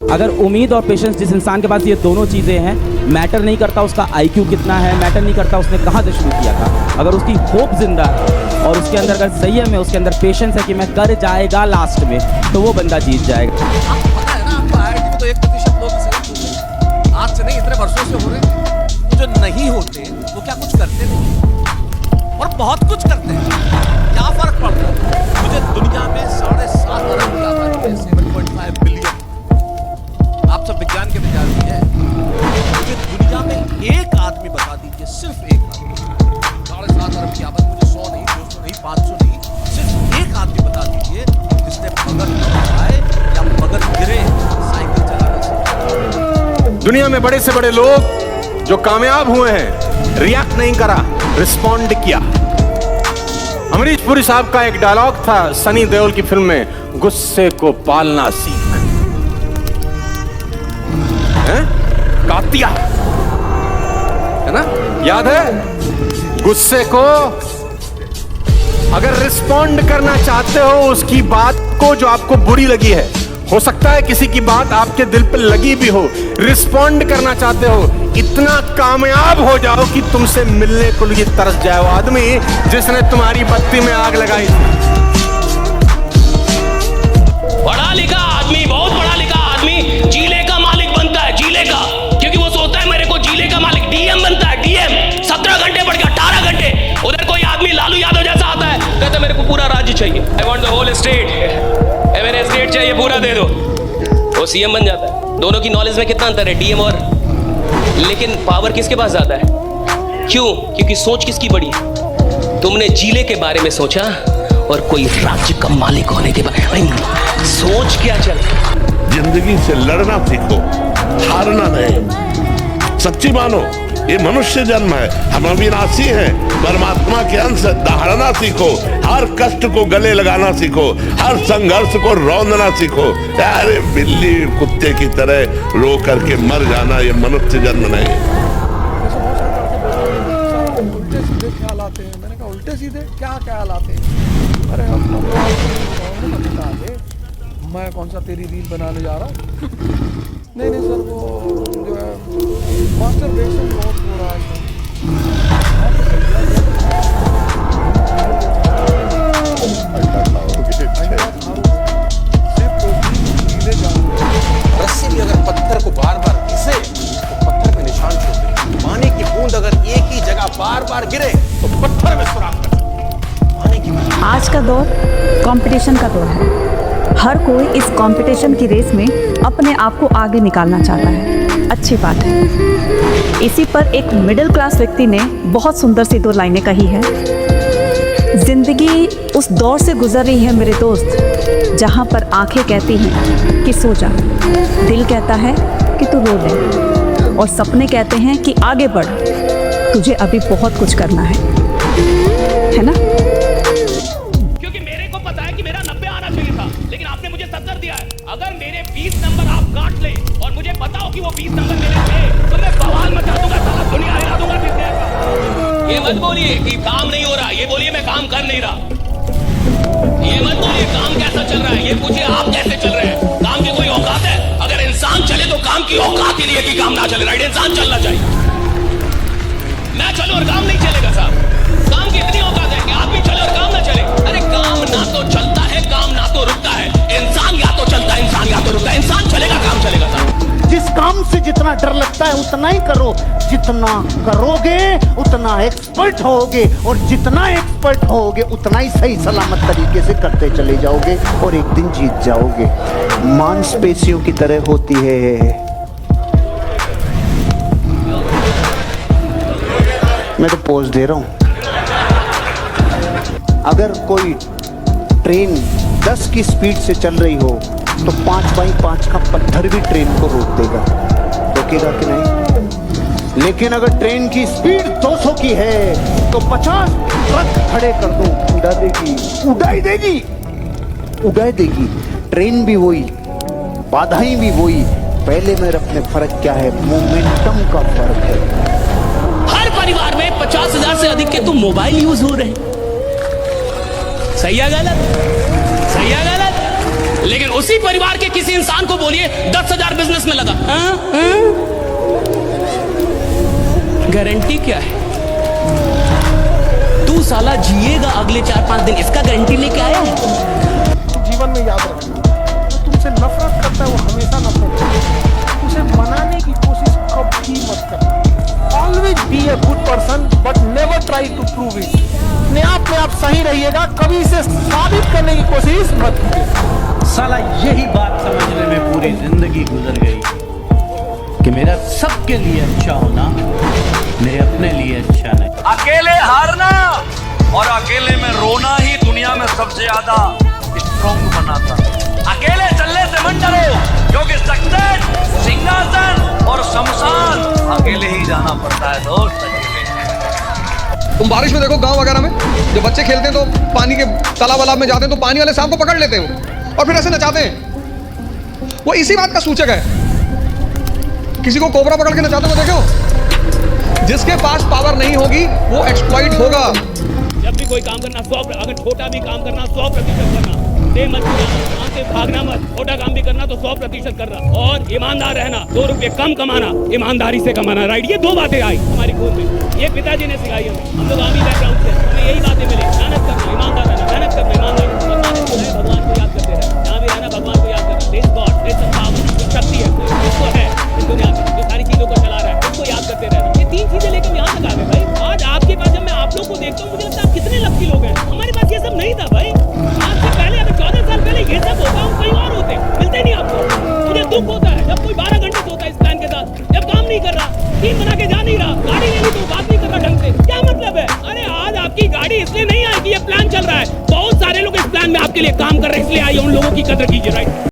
अगर उम्मीद और पेशेंस जिस इंसान के पास ये दोनों चीज़ें हैं, मैटर नहीं करता उसका आईक्यू कितना है, मैटर नहीं करता उसने कहाँ से शुरू किया था, अगर उसकी होप जिंदा है और उसके अंदर अगर संयम है, उसके अंदर पेशेंस है कि मैं कर जाएगा लास्ट में, तो वो बंदा जीत जाएगा। आपको पता है ना, आपको आईआईटी में तो 1% लोग सेलेक्ट होते हैं। आज से नहीं, इतने वर्षों से हो रहे हैं। तो जो नहीं होते वो क्या कुछ करते नहीं और बहुत कुछ करते हैं। क्या फर्क पड़ता है? मुझे दुनिया में 7.5 अरब की आबादी है, 7.5 बिलियन। आप सब विज्ञान के विद्यार्थी हैं। मुझे दुनिया में एक आदमी बता दीजिए, सिर्फ एक आदमी, 7.5 अरब की आबादी, मुझे 100 नहीं, 200 नहीं, 500 नहीं, सिर्फ एक आदमी बता दीजिए जिसने मगर न उठाए या मगर गिरे साइकिल चलाने से। दुनिया में बड़े से बड़े लोग जो कामयाब हुए हैं, रिएक्ट नहीं करा, रिस्पॉन्ड किया। अमरीश पुरी साहब का एक डायलॉग था सनी देओल की फिल्म में, गुस्से को पालना सीख। कातिया है ना, याद है? गुस्से को अगर रिस्पॉन्ड करना चाहते हो उसकी बात को जो आपको बुरी लगी है, हो सकता है किसी की बात आपके दिल पे लगी भी हो, रिस्पॉन्ड करना चाहते हो, इतना कामयाब हो जाओ कि तुमसे मिलने को लिए तरस जाए वो आदमी जिसने तुम्हारी बत्ती में आग लगाई थी। पढ़ा लिखा आदमी, बहुत पढ़ा लिखा आदमी जिले का मालिक बनता है, जिले का, क्योंकि वो सोचता है मेरे को जिले का मालिक, डीएम बनता है, डीएम 17 घंटे पढ़ के 18 घंटे। उधर कोई आदमी लालू यादव जैसा आता है, कहता है मेरे को पूरा राज्य चाहिए, I want the whole state, मेरे स्टेट चाहिए, पूरा दे दो, वो सीएम बन जाता है। दोनों की नॉलेज में कितना अंतर है, डीएम और, लेकिन पावर किसके पास ज्यादा है? क्यों? क्योंकि सोच किसकी बड़ी है? तुमने जिले के बारे में सोचा और कोई राज्य का मालिक होने के बारे में सोच क्या चल। जिंदगी से लड़ना सीखो, हारना नहीं। सच्ची मानो, ये मनुष्य जन्म है, हम अविनाशी हैं, परमात्मा के अंश। दहाड़ना सीखो, हर कष्ट को गले लगाना सीखो, हर संघर्ष को रौंदना सीखो। अरे बिल्ली कुत्ते की तरह रो करके मर जाना ये मनुष्य जन्म नहीं। उल्टे सीधे ख्याल आते हैं। मैंने कहा उल्टे सीधे क्या ख्याल आते हैं? अरे बता दे, मैं कौन सा तेरी रील बनाने जा रहा हूँ? नहीं सर, वो जो है मास्टरबेशन बहुत हो रहा है। रस्सी भी अगर पत्थर को बार बार घिसे तो पत्थर में निशान छोड़े। पानी की बूंद अगर एक ही जगह बार बार गिरे तो पत्थर में सुराख कर। आज का दौर कंपटीशन का दौर है। हर कोई इस कंपटीशन की रेस में अपने आप को आगे निकालना चाहता है। अच्छी बात है। इसी पर एक मिडिल क्लास व्यक्ति ने बहुत सुंदर सी 2 लाइनें कही है। जिंदगी उस दौर से गुजर रही है मेरे दोस्त, जहाँ पर आंखें कहती हैं कि सो जा, दिल कहता है कि तू रो ले, और सपने कहते हैं कि आगे बढ़, तुझे अभी बहुत कुछ करना है ना? क्योंकि मेरे को पता है कि मेरा 90 आना चाहिए था, लेकिन आपने मुझे 70 दिया है। अगर मेरे 20 नंबर आप काट ले और मुझे पता हो कि वो 20 नंबर मेरे थे, तो मैं बवाल मचा दूंगा, सारा दुनिया हिला दूंगा फिर से। ये मत बोलिए कि काम नहीं हो रहा, ये बोलिए मैं काम कर नहीं रहा। ये मत बोलिए काम कैसा चल रहा है, ये पूछिए आप कैसे चल रहे हैं। काम की कोई औकात है? अगर इंसान चले तो काम की औकात ही नहीं है कि काम ना चले। राइट, इंसान चलना चाहिए। मैं चलूं और काम नहीं चलेगा साहब? काम की इतनी औकात है कि आदमी चले और काम ना चले? अरे काम ना तो चलता है, काम ना तो रुकता है। इंसान या तो चलता है, इंसान या तो रुकता है। इंसान चलेगा, काम चलेगा साहब। जिस काम से जितना डर लगता है उतना ही करो, जितना करोगे उतना एक्सपर्ट होगे, और जितना एक्सपर्ट होगे उतना ही सही सलामत तरीके से करते चले जाओगे और एक दिन जीत जाओगे। मांसपेशियों की तरह होती है। मैं तो पोज दे रहा हूं। अगर कोई ट्रेन 10 की स्पीड से चल रही हो तो 5x5 का पत्थर भी ट्रेन को रोक देगा, रोकेगा कि नहीं? लेकिन अगर ट्रेन की स्पीड 200 की है तो 50 ट्रक खड़े कर दो, उड़ा देगी, उड़ाई देगी, उड़ा देगी। ट्रेन भी वही, बाधाएं भी वही, पहले मेरे अपने फर्क क्या है? मोमेंटम का फर्क है। हर परिवार में 50,000 से अधिक के तो मोबाइल यूज हो रहे हैं। सही है गलत? सही है गलत? लेकिन उसी परिवार के किसी इंसान को बोलिए 10,000 बिजनेस में लगा, गारंटी क्या है? तू साला जिएगा अगले 4-5 दिन, इसका गारंटी लेके आया है? जीवन में याद रखना, जो तुमसे नफरत करता है वो हमेशा नफरत करता है। उसे मनाने की कोशिश कभी मत करना। Always be a good person but never try to prove it. अपने आप में आप सही रहिएगा, कभी इसे साबित करने की कोशिश मत कीजिए। साला यही बात समझने में पूरी जिंदगी गुजर गई कि मेरा सबके लिए अच्छा होना मेरे अपने लिए अच्छा नहीं। अकेले हारना और अकेले में रोना ही दुनिया में सबसे ज्यादा स्ट्रॉन्ग बनाता। अकेले चलने से मत डरो, क्योंकि सक्सेस, सिंहासन और शमशान अकेले ही जाना पड़ता है दोस्त। तुम बारिश में देखो गांव वगैरह में जब बच्चे खेलते हैं तो पानी के तालाब में जाते हैं तो पानी वाले सांप को पकड़ लेते हैं और फिर ऐसे नचाते हैं। वो इसी बात का सूचक है। किसी को कोबरा पकड़ के नचाते हुए देखो, जिसके पास पावर नहीं होगी वो एक्सप्लॉइट होगा। जब भी कोई काम करना 100, अगर छोटा भी काम करना 100% करना, मत वहां से भागना मत। छोटा काम भी करना तो 100% करना और ईमानदार रहना। 2 रुपये कम कमाना, ईमानदारी से कमाना। राइट, ये 2 बातें आई हमारी खून में, ये पिताजी ने सिखाई हमें। हम लोग आर्मी बैकग्राउंड से, हमें यही बातें मिली। मेहनत करना, ईमानदार रहना, मेहनत करना, ईमानदार। भगवान को याद करते रहना, जहाँ भी रहना भगवान को याद करना। दिस गॉड, दिस पावर, शक्ति है उसको है इस दुनिया में जो सारी चीजों को चला रहा है, उसको याद करते रहना। ये 3 चीजें लेकर यहाँ तक आ गए भाई। आज आपके पास जब मैं आप लोग को देखता हूँ मुझे लगता है आप कितने लकी लोग हैं। हमारे पास ये सब नहीं था भाई। आज से पहले अगर 14 साल पहले ये सब होता, हम कहीं और होते, मिलते नहीं आपको। मुझे दुख होता है जब कोई 12 घंटे सोता है इस प्लान के साथ, जब काम नहीं कर रहा, टीम बना के जा नहीं रहा, गाड़ी ले ली तो बात नहीं कर रहा ढंग से। क्या मतलब है? अरे आज आपकी गाड़ी इसलिए नहीं आई कि ये प्लान चल रहा है। बहुत सारे लोग इस प्लान में आपके लिए काम कर रहे हैं, इसलिए आई। उन लोगों की कदर कीजिए। राइट।